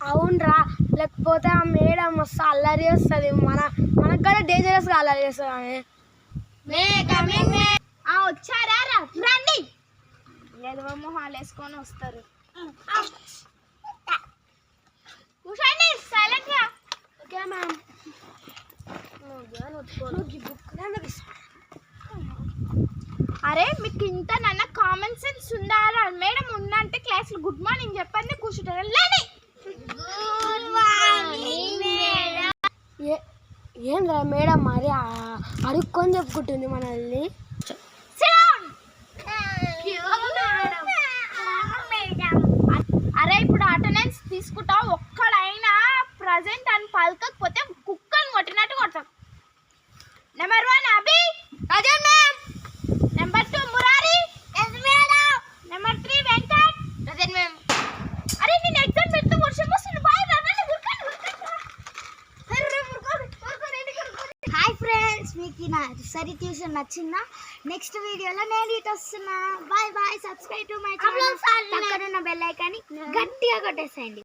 అవునరా, లేకపోతే ఆ మేడం మస్తు అల్లరి చేస్తుంది. మనకు కూడా డేంజరస్గా అల్లరి చేస్తుంది ఆమె. వచ్చారా రండి. ఏదో మొహాలు వేసుకొని వస్తారు. కూర్చోండి సైలెంట్ గా. Okay ma'am. అరే మీకు ఇంత నాన్న కామన్ సెన్స్ ఉండాలా? మేడం ఉందంటే క్లాస్ లో గుడ్ మార్నింగ్ చెప్పండి కూర్చుంటారు. లేని ఏంద్రా మేడం మరి అడుక్కొని చెప్పుకుంటుంది మనల్ని. అరే ఇప్పుడు అటెండెన్స్ తీసుకుంటా, ఒక్కడైనా ప్రజెంట్ అని పలకకపోతే కుక్కని కొట్టినట్టు కొడతాం. నెంబర్ 1 అభి. నెంబర్ 2 మురారి. నెంబర్ 3 వెంకట్. అరే నేను ఎగ్జామ్ పెడితే వర్షం వస్తుంది. హాయ్ ఫ్రెండ్స్, మీకు నా సరి ట్యూషన్ నచ్చిందా? నెక్స్ట్ వీడియోలో నేను ఇటు వస్తున్నా. Bye bye. Subscribe to my channel. పక్కన ఉన్న బెల్ ఐకాన్ని గట్టిగా కొట్టేసేయండి.